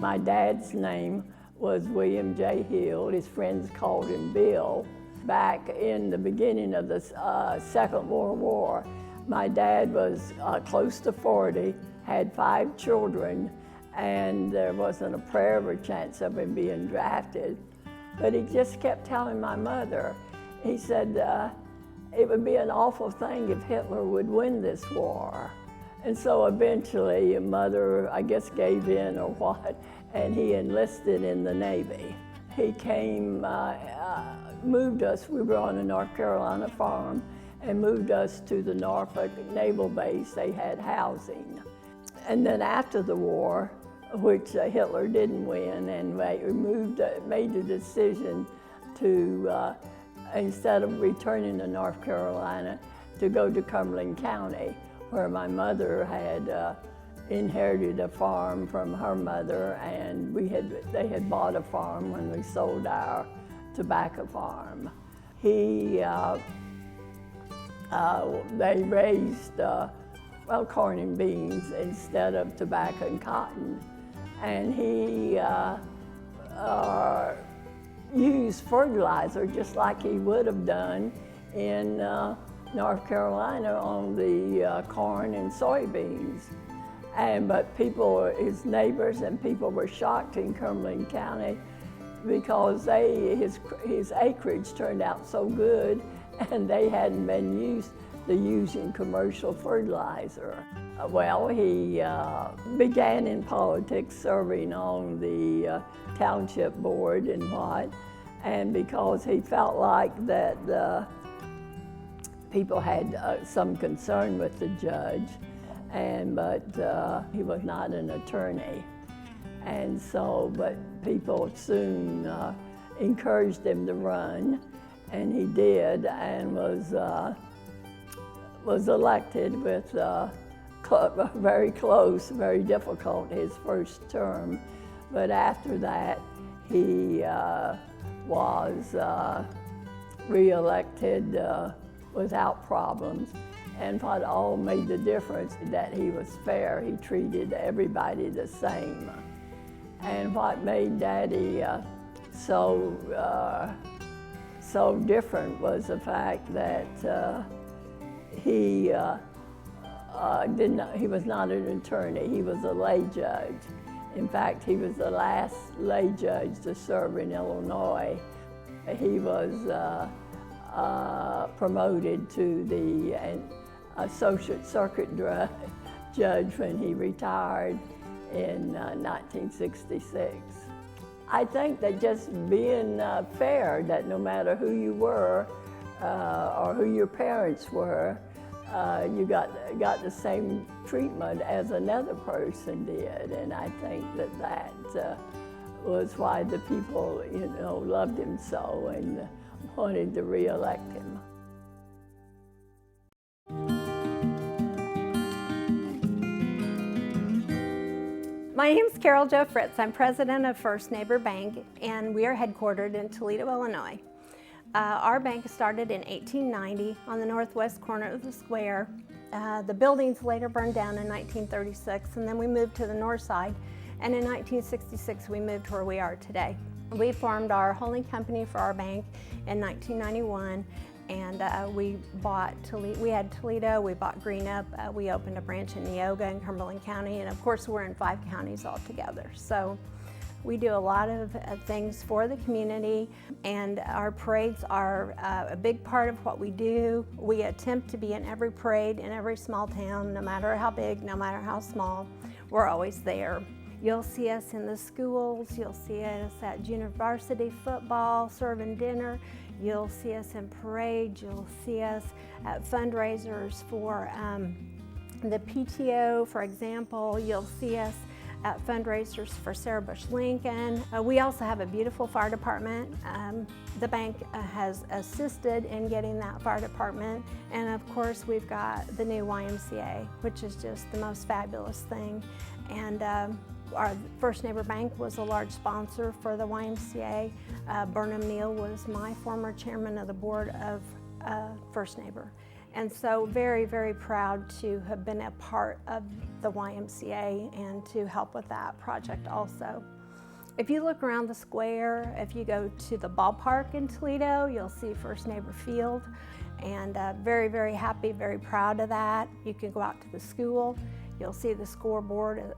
My dad's name was William J. Hill. His friends called him Bill. Back in the beginning of the Second World War, my dad was close to 40, had 5 children, and there wasn't a prayer of a chance of him being drafted. But he just kept telling my mother, he said, it would be an awful thing if Hitler would win this war. And so eventually, mother, I guess, gave in or what, and he enlisted in the Navy. He came, moved us, we were on a North Carolina farm, and moved us to the Norfolk Naval Base. They had housing. And then after the war, which Hitler didn't win, and made the decision to, instead of returning to North Carolina, to go to Cumberland County, where my mother had inherited a farm from her mother, and they had bought a farm when we sold our tobacco farm. They raised corn and beans instead of tobacco and cotton, and he used fertilizer just like he would have done in North Carolina on the corn and soybeans. But people, his neighbors and people were shocked in Cumberland County because his acreage turned out so good and they hadn't been used to using commercial fertilizer. Well, he began in politics, serving on the township board and what, and because he felt like that people had some concern with the judge, but he was not an attorney. And so, but people soon encouraged him to run, and he did, and was elected with very close, very difficult, his first term. But after that, he was re-elected without problems. And what all made the difference is that he was fair. He treated everybody the same. And what made Daddy so different was the fact that he was not an attorney. He was a lay judge. In fact, he was the last lay judge to serve in Illinois. He was promoted to the associate circuit judge when he retired in 1966. I think that just being fair, that no matter who you were or who your parents were, you got the same treatment as another person did, and I think that was why the people, loved him so and wanted to re-elect him. My name's Carol Jo Fritz. I'm president of First Neighbor Bank, and we are headquartered in Toledo, Illinois. Our bank started in 1890 on the northwest corner of the square. The buildings later burned down in 1936, and then we moved to the north side, and in 1966 we moved to where we are today. We formed our holding company for our bank in 1991, and we bought Toledo. We had Toledo, we bought Greenup, we opened a branch in Neoga in Cumberland County, and of course we're in 5 counties altogether. So we do a lot of things for the community, and our parades are a big part of what we do. We attempt to be in every parade in every small town, no matter how big, no matter how small, we're always there. You'll see us in the schools, you'll see us at junior varsity football, serving dinner, you'll see us in parades, you'll see us at fundraisers for the PTO, for example. You'll see us at fundraisers for Sarah Bush Lincoln. We also have a beautiful fire department. The bank has assisted in getting that fire department. And of course, we've got the new YMCA, which is just the most fabulous thing. And our First Neighbor Bank was a large sponsor for the YMCA. Burnham Neal was my former chairman of the board of First Neighbor. And so very, very proud to have been a part of the YMCA and to help with that project also. If you look around the square, if you go to the ballpark in Toledo, you'll see First Neighbor Field. And very, very happy, very proud of that. You can go out to the school. You'll see the scoreboard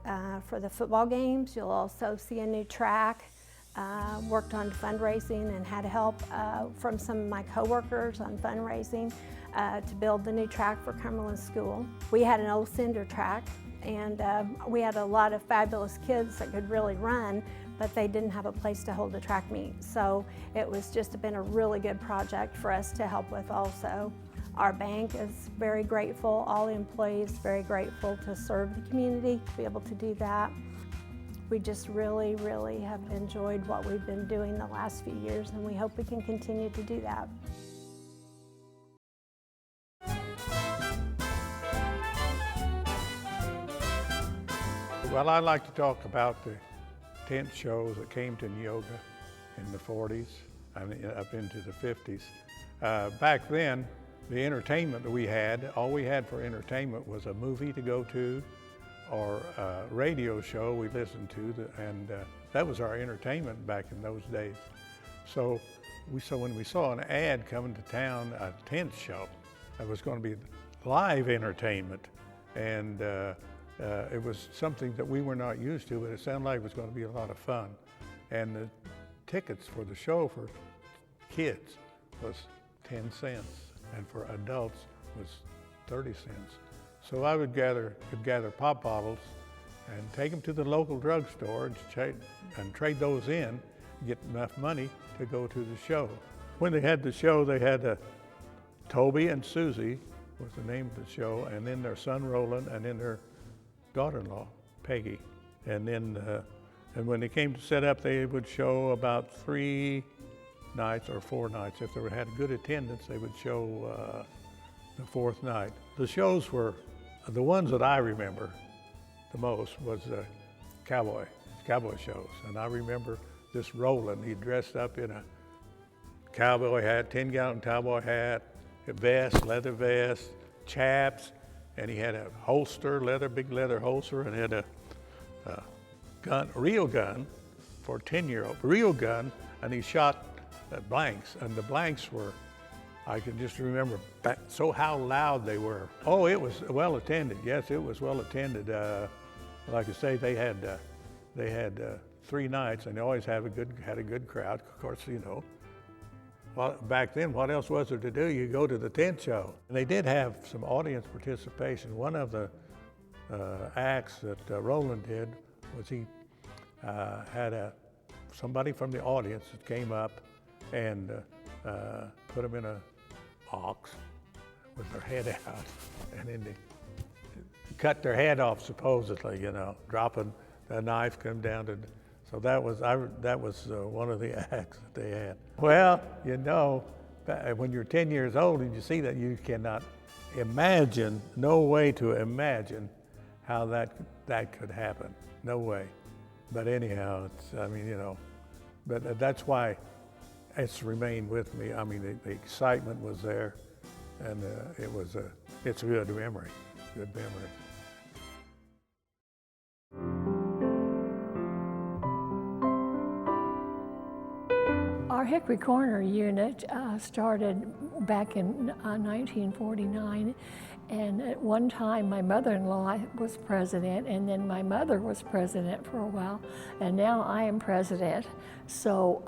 for the football games. You'll also see a new track. Worked on fundraising and had help from some of my coworkers on fundraising to build the new track for Cumberland School. We had an old cinder track, and we had a lot of fabulous kids that could really run, but they didn't have a place to hold the track meet. So it was just been a really good project for us to help with also. Our bank is very grateful, all the employees very grateful to serve the community, to be able to do that. We just really, really have enjoyed what we've been doing the last few years, and we hope we can continue to do that. Well, I'd like to talk about the tent shows that came to Neoga in the 40s, up into the 50s. Back then, the entertainment that we had, all we had for entertainment was a movie to go to or a radio show we listened to, and that was our entertainment back in those days. So when we saw an ad coming to town, a tent show, that was going to be live entertainment, and it was something that we were not used to, but it sounded like it was going to be a lot of fun. And the tickets for the show for kids was 10 cents, and for adults was 30 cents. So I would gather pop bottles and take them to the local drugstore and trade those in, get enough money to go to the show. When they had the show, they had Toby and Susie was the name of the show, and then their son Roland, and then their daughter-in-law Peggy. And then and when they came to set up, they would show about 3 nights or 4 nights. If they had good attendance, they would show the 4th night. The shows were, the ones that I remember the most was cowboy shows. And I remember this Roland, he dressed up in a cowboy hat, 10-gallon cowboy hat, a vest, leather vest, chaps, and he had a holster, big leather holster, and had a gun, real gun for a 10-year-old, real gun, and he shot blanks, and the blanks were, I can just remember so how loud they were. Oh, it was well attended. Yes, it was well attended. Like I say, they had 3 nights, and they always had a good crowd. Of course, you know. Well, back then, what else was there to do? You go to the tent show. And they did have some audience participation. One of the acts that Roland did was he had somebody from the audience that came up and put them in a box with their head out, and then they cut their head off, supposedly, you know, dropping the knife, come down to. So that was one of the acts that they had. Well, you know, when you're 10 years old and you see that, you cannot imagine, no way to imagine how that could happen, no way. But anyhow, I mean, you know, but that's why it's remained with me. I mean, the excitement was there, and it's a good memory, good memory. Our Hickory Corner unit started back in 1949, and at one time my mother-in-law was president, and then my mother was president for a while, and now I am president. So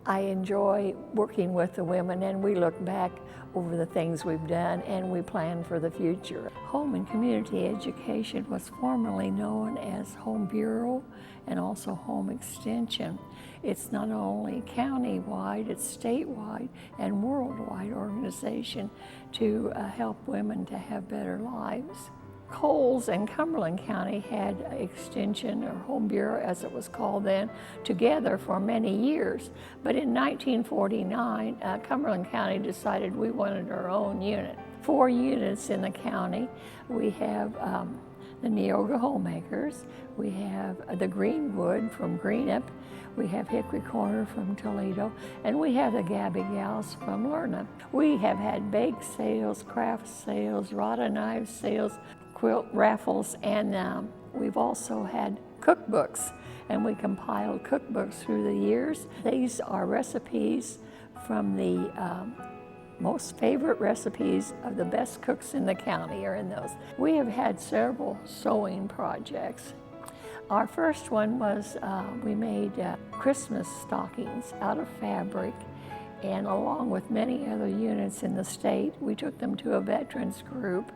I enjoy working with the women, and we look back over the things we've done, and we plan for the future. Home and community education was formerly known as Home Bureau and also Home Extension. It's not only county-wide, it's statewide and worldwide organization to help women to have better lives. Coles and Cumberland County had Extension, or Home Bureau as it was called then, together for many years. But in 1949, Cumberland County decided we wanted our own unit. 4 units in the county. We have the Neoga Homemakers, we have the Greenwood from Greenup, we have Hickory Corner from Toledo, and we have the Gabby Gals from Lerna. We have had bake sales, craft sales, rod and knife sales, quilt raffles, and we've also had cookbooks, and we compiled cookbooks through the years. These are recipes from the most favorite recipes of the best cooks in the county are in those. We have had several sewing projects. Our first one was we made Christmas stockings out of fabric, and along with many other units in the state, we took them to a veterans group,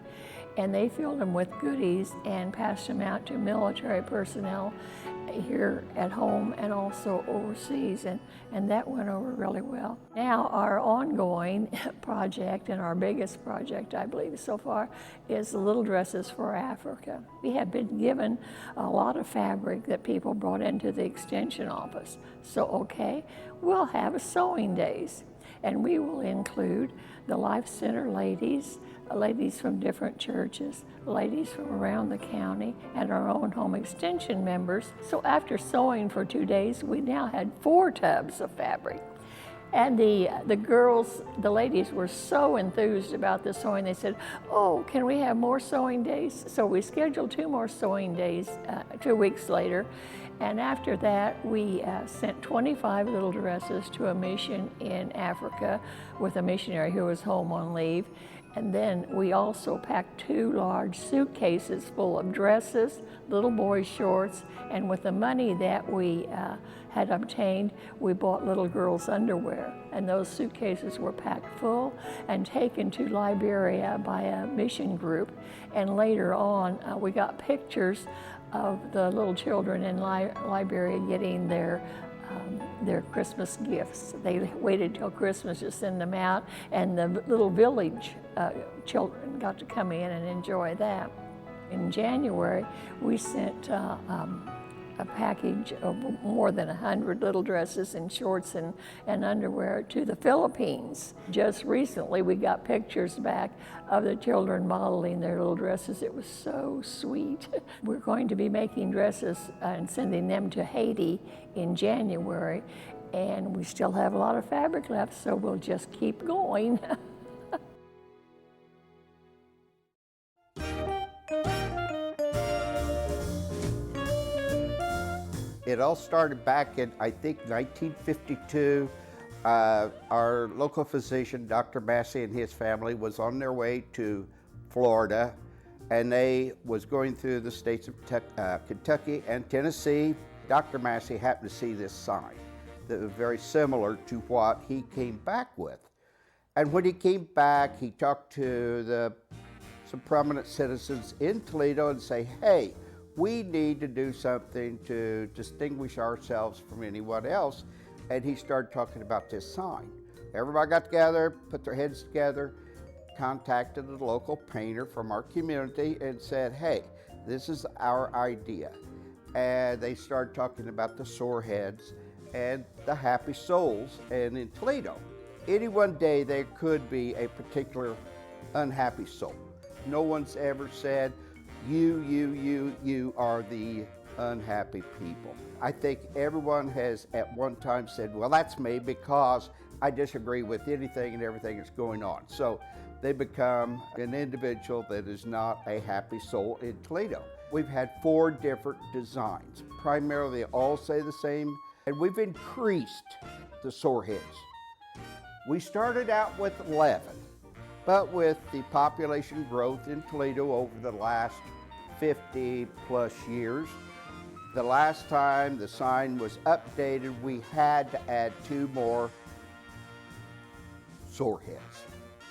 and they filled them with goodies and passed them out to military personnel here at home and also overseas, and that went over really well. Now our ongoing project, and our biggest project I believe so far, is the Little Dresses for Africa. We have been given a lot of fabric that people brought into the extension office, so okay, we'll have sewing days, and we will include the Life Center ladies, ladies from different churches, ladies from around the county, and our own home extension members. So after sewing for 2 days, we now had 4 tubs of fabric. And the girls, the ladies were so enthused about the sewing, they said, oh, can we have more sewing days? So we scheduled 2 more sewing days 2 weeks later. And after that, we sent 25 little dresses to a mission in Africa with a missionary who was home on leave. And then we also packed 2 large suitcases full of dresses, little boys' shorts, and with the money that we had obtained, we bought little girls' underwear. And those suitcases were packed full and taken to Liberia by a mission group. And later on, we got pictures of the little children in Liberia getting their Christmas gifts. They waited till Christmas to send them out, and the little village children got to come in and enjoy that. In January, we sent a package of more than 100 little dresses and shorts and underwear to the Philippines. Just recently, we got pictures back of the children modeling their little dresses. It was so sweet. We're going to be making dresses and sending them to Haiti in January, and we still have a lot of fabric left, so we'll just keep going. It all started back in, I think, 1952. Our local physician, Dr. Massey, and his family was on their way to Florida, and they was going through the states of Kentucky and Tennessee. Dr. Massey happened to see this sign that was very similar to what he came back with. And when he came back, he talked to some prominent citizens in Toledo and say, hey, we need to do something to distinguish ourselves from anyone else. And he started talking about this sign. Everybody got together, put their heads together, contacted the local painter from our community and said, hey, this is our idea. And they started talking about the sore heads and the happy souls. And in Toledo, any one day there could be a particular unhappy soul. No one's ever said, you are the unhappy people. I think everyone has at one time said, well, that's me because I disagree with anything and everything that's going on. So they become an individual that is not a happy soul in Toledo. We've had 4 different designs. Primarily, they all say the same, and we've increased the sore heads. We started out with 11, but with the population growth in Toledo over the last 50 plus years, the last time the sign was updated, we had to add 2 more sore heads.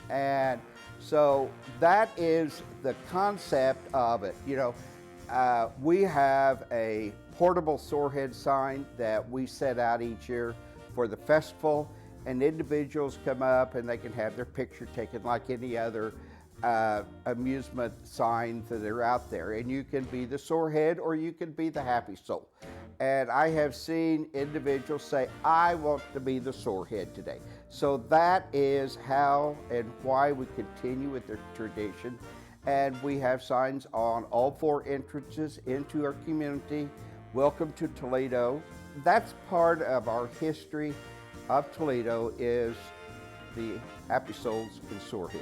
And so that is the concept of it. You know, we have a portable sore head sign that we set out each year for the festival, and individuals come up and they can have their picture taken like any other amusement signs that are out there. And you can be the sore head or you can be the happy soul. And I have seen individuals say, I want to be the sore head today. So that is how and why we continue with the tradition. and we have signs on all 4 entrances into our community. Welcome to Toledo. That's part of our history of Toledo, is the Happy Souls and Soreheads.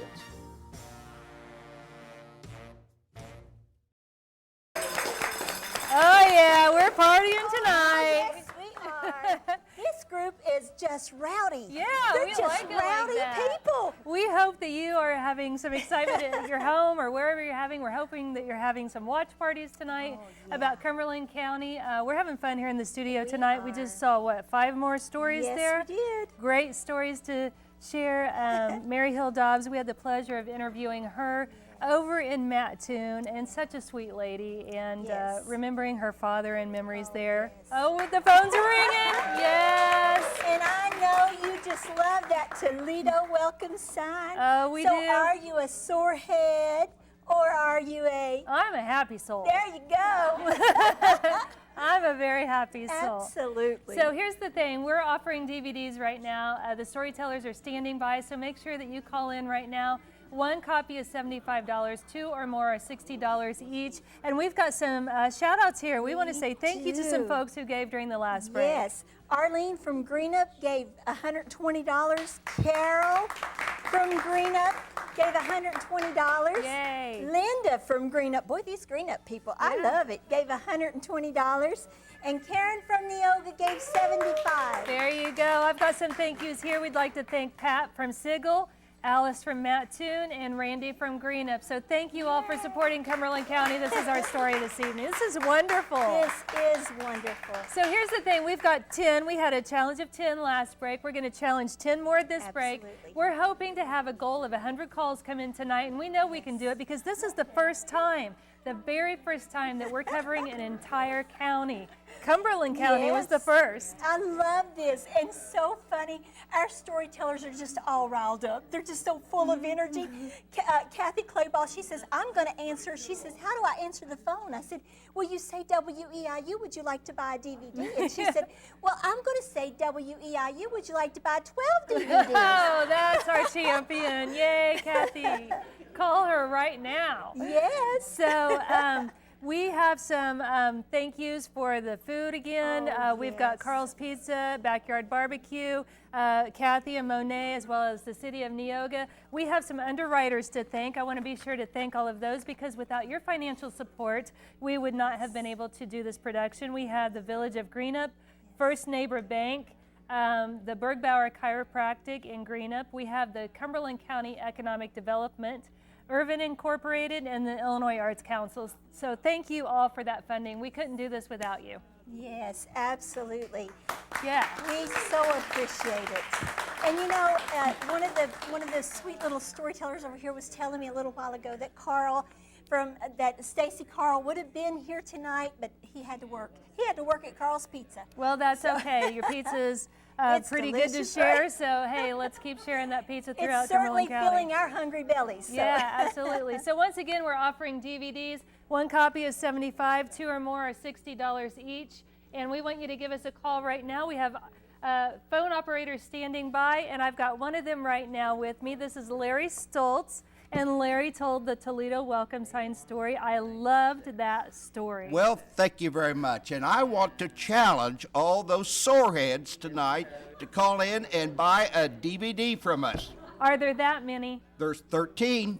Oh yeah, we're partying tonight. Yes, we are. This group is just rowdy. Yeah, They're we just like it like rowdy that. people. We hope that you are having some excitement at your home or wherever you're having. We're hoping that you're having some watch parties tonight about Cumberland County. We're having fun here in the studio tonight. We just saw, what, 5 more stories Yes, there? we did. Great stories to share. Mary Hill Dobbs, we had the pleasure of interviewing her over in Mattoon, and such a sweet lady, and Yes. remembering her father and memories there. yes. Oh, the phones are ringing. Yes. And I know you just love that Toledo welcome sign. Oh, we so do. are you a sorehead or are you a... I'm a happy soul. There you go. I'm a very happy soul. Absolutely. So here's the thing, we're offering DVDs right now. The storytellers are standing by, so make sure that you call in right now. 1 copy is $75, 2 or more are $60 each. And we've got some shout outs here. We want to say thank you to some do. folks who gave during the last break. Yes. Arlene from Greenup gave $120. Carol from Greenup gave $120. Yay. Linda from Greenup, boy, these Greenup people, I love it, gave $120. And Karen from Neoga gave $75. There you go. I've got some thank yous here. We'd like to thank Pat from Sigel, Alice from Mattoon, and Randy from Greenup. So thank you all for supporting Cumberland County. This is our story this evening. This is wonderful. This is wonderful. So here's the thing, we've got 10. We had a challenge of 10 last break. We're going to challenge 10 more this break. Absolutely. We're hoping to have a goal of 100 calls come in tonight, and we know we can do it because this is the first time, the very first time that we're covering an entire county. Cumberland County was the Yes. first. I love this, and so funny. Our storytellers are just all riled up. They're just so full of energy. Kathy Clayball, she says, I'm going to answer. She says, how do I answer the phone? I said, well, you say WEIU, would you like to buy a DVD? And she said, well, I'm going to say WEIU, would you like to buy 12 DVDs? Oh, that's our champion. Yay, Kathy. Call her right now. Yes. So we have some thank yous for the food again. We've got yes. Carl's Pizza, Backyard Barbecue, Kathy and Monet, as well as the City of Neoga. We have some underwriters to thank. I want to be sure to thank all of those because without your financial support, we would not have been able to do this production. We had the Village of Greenup, First Neighbor Bank, the Bergbauer Chiropractic in Greenup. We have the Cumberland County Economic Development, Irvin Incorporated, and the Illinois Arts Council. So thank you all for that funding. We couldn't do this without you. Yes, absolutely. Yeah. We so appreciate it. And you know, one of the sweet little storytellers over here was telling me a little while ago that Carl that Stacy Carl would have been here tonight, but he had to work. He had to work at Carl's Pizza. Well, that's okay. Your pizza's It's pretty good to delicious, share. right? So hey, let's keep sharing that pizza throughout It's certainly Cumberland County. filling our hungry bellies. So. Yeah, absolutely. So once again, we're offering DVDs. 1 copy is $75, 2 or more are $60 each. And we want you to give us a call right now. We have phone operators standing by, and I've got one of them right now with me. This is Larry Stoltz. And Larry told the Toledo welcome sign story. I loved that story. Well, thank you very much. And I want to challenge all those soreheads tonight to call in and buy a DVD from us. Are there that many? There's 13.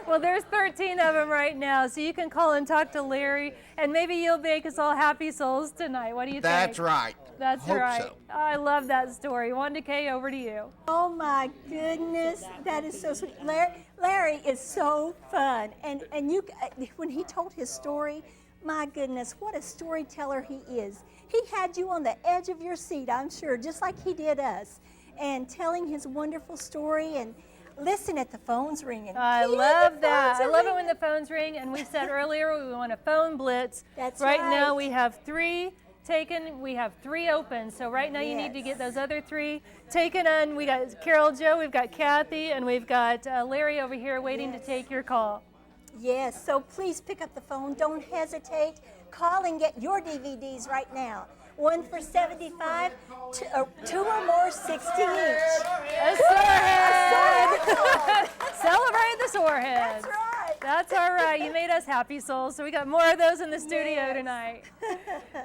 Well, there's 13 of them right now, so you can call and talk to Larry, and maybe you'll make us all happy souls tonight. What do you think? That's right. That's Hope right. so. I love that story. Wanda Kay, over to you. Oh my goodness, that is so sweet. Larry is so fun, and you, when he told his story, my goodness, what a storyteller he is. He had you on the edge of your seat, I'm sure, just like he did us, and telling his wonderful story. And listen at the phones ringing. I Keep love the that. phones I love it when ringing. the phones ring, and we said earlier we want a phone blitz. That's right. Now right. we have 3 taken, we have 3 open, so right now you need to Yes. get those other 3 taken on. We got Carol Jo, we've got Kathy, and we've got Larry over here waiting to take your call. Yes, so please pick up the phone. Don't hesitate. Call and get your DVDs right now. 1 for $75, 2 or more $60 each. A sorehead. Celebrate the soreheads. That's right. That's all right. You made us happy souls, so we got more of those in the studio tonight.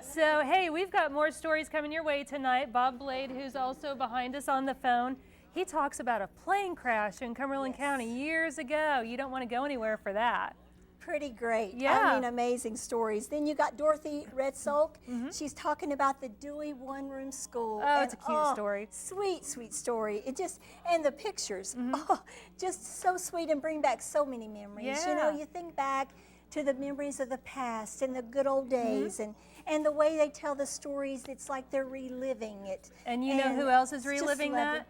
So, hey, we've got more stories coming your way tonight. Bob Blade, who's also behind us on the phone, he talks about a plane crash in Cumberland County years ago. You don't want to go anywhere for that. Pretty great. Yeah. I mean, amazing stories. Then you got Dorothy Redsulk. She's talking about the Dewey one-room school. Oh, it's a cute story. Sweet, sweet story. It just, and the pictures, oh, just so sweet and bring back so many memories. You know, Yeah. you think back to the memories of the past and the good old days, and the way they tell the stories, it's like they're reliving it. And you know who else is it's just reliving lovely. that?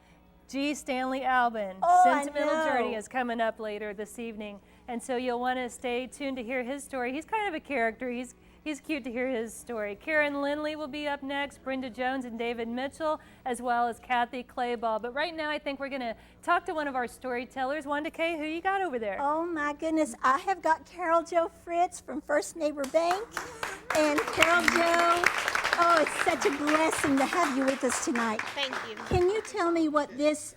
G. Stanley Albin. Oh, I Sentimental know. Journey is coming up later this evening. And so you'll want to stay tuned to hear his story. He's kind of a character. He's cute to hear his story. Karen Lindley will be up next, Brenda Jones and David Mitchell, as well as Kathy Clayball. But right now I think we're going to talk to one of our storytellers. Wanda Kay, who you got over there? Oh my goodness, I have got Carol Jo Fritz from First Neighbor Bank. And Carol Jo, oh, it's such a blessing to have you with us tonight. Thank you. Can you tell me what this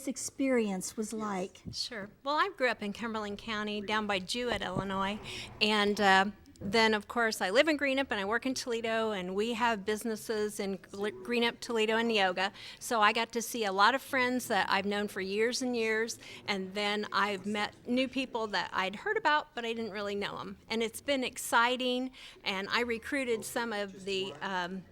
experience was like? Sure. Well, I grew up in Cumberland County, down by Jewett, Illinois, and then, of course, I live in Greenup and I work in Toledo, and we have businesses in Greenup, Toledo, and Neoga. So I got to see a lot of friends that I've known for years and years, and then I've met new people that I'd heard about, but I didn't really know them. And it's been exciting, and I recruited some of the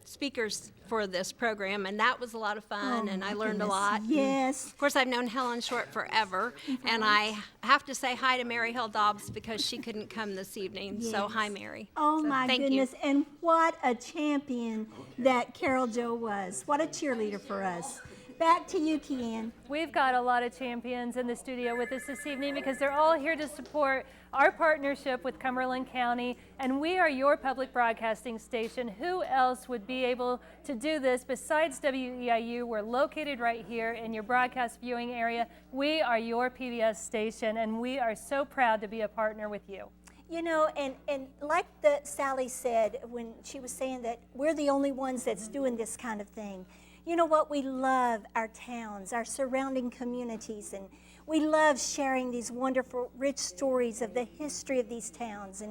speakers for this program, and that was a lot of fun, and I learned a lot. Yes. Of course, I've known Helen Short forever, and I have to say hi to Mary Hill Dobbs because she couldn't come this evening. So hi, Mary. Oh So my thank goodness, and what a champion that Carol Jo was. What a cheerleader for us. Back to you, Kian. We've got a lot of champions in the studio with us this evening because they're all here to support our partnership with Cumberland County, and we are your public broadcasting station. Who else would be able to do this besides WEIU? We're located right here in your broadcast viewing area. We are your PBS station, and we are so proud to be a partner with you. You know, and like Sally said when she was saying that we're the only ones that's doing this kind of thing. You know what? We love our towns, our surrounding communities, and we love sharing these wonderful, rich stories of the history of these towns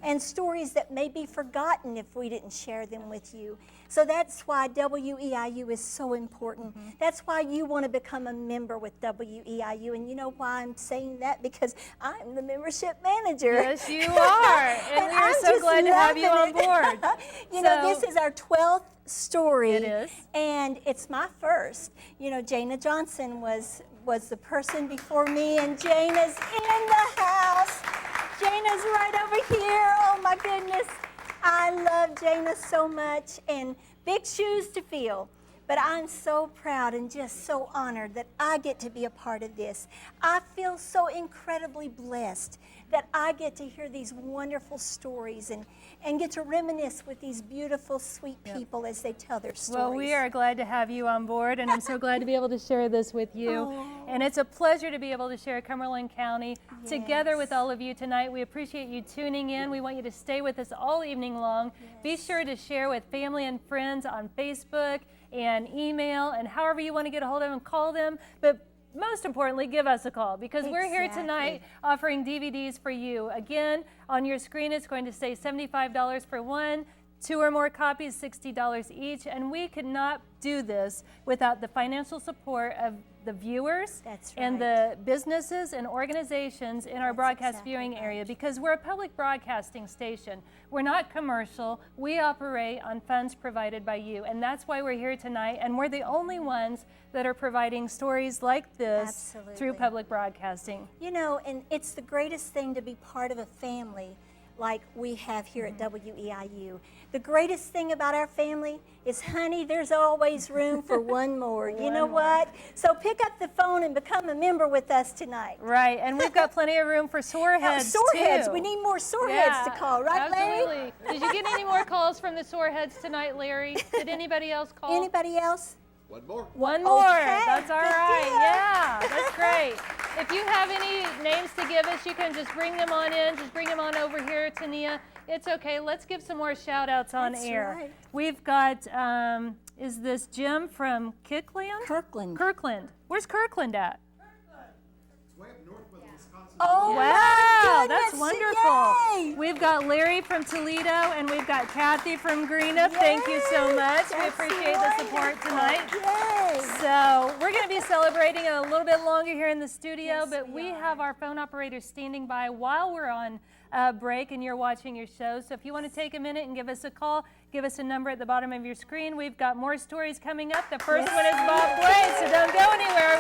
and stories that may be forgotten if we didn't share them with you. So that's why WEIU is so important. That's why you want to become a member with WEIU. And you know why I'm saying that? Because I'm the membership manager. Yes, you are. And we are I'm so just glad to have you on loving it. board. You know, this is our 12th story. It is. And it's my first. You know, Jana Johnson was the person before me, and Jana's in the house. Jana's right over here. Oh my goodness. I love Jana so much, and big shoes to fill. But I'm so proud and just so honored that I get to be a part of this. I feel so incredibly blessed that I get to hear these wonderful stories and get to reminisce with these beautiful, sweet people as they tell their stories. Well, we are glad to have you on board, and I'm so glad to be able to share this with you. And it's a pleasure to be able to share Cumberland County together with all of you tonight. We appreciate you tuning in. We want you to stay with us all evening long. Be sure to share with family and friends on Facebook and email and however you want to get a hold of them, call them. But most importantly, give us a call because we're here tonight offering DVDs for you. Again, on your screen, it's going to say $75 for one, 2 or more copies, $60 each, and we could not do this without the financial support of the viewers and the businesses and organizations in our broadcast viewing area because we're a public broadcasting station. We're not commercial. We operate on funds provided by you, and that's why we're here tonight, and we're the only ones that are providing stories like this through public broadcasting. You know, and it's the greatest thing to be part of a family like we have here at WEIU. The greatest thing about our family is, honey, there's always room for one more. You know what? So pick up the phone and become a member with us tonight. Right, and we've got plenty of room for soreheads, soreheads. too. We need more soreheads to call, right, absolutely. Larry? Did you get any more calls from the soreheads tonight, Larry? Did anybody else call? Anybody else? One more. One more. Okay, That's all good right. deal. Yeah, that's great. If you have any names to give us, you can just bring them on in. Just bring them on over here to Nia. It's okay. Let's give some more shout outs on air. Right. We've got, is this Jim from Kirkland? Kirkland. Kirkland. Where's Kirkland at? Oh, Wow, my that's goodness, wonderful. yay. We've got Larry from Toledo and we've got Kathy from Greenup. Thank you so much. We That's appreciate the support wonderful. tonight. Yay. So we're going to be celebrating a little bit longer here in the studio, Yes, but we we are. have our phone operators standing by while we're on break and you're watching your show. So if you want to take a minute and give us a call, give us a number at the bottom of your screen. We've got more stories coming up. The first one is Bob Blade, so don't go anywhere.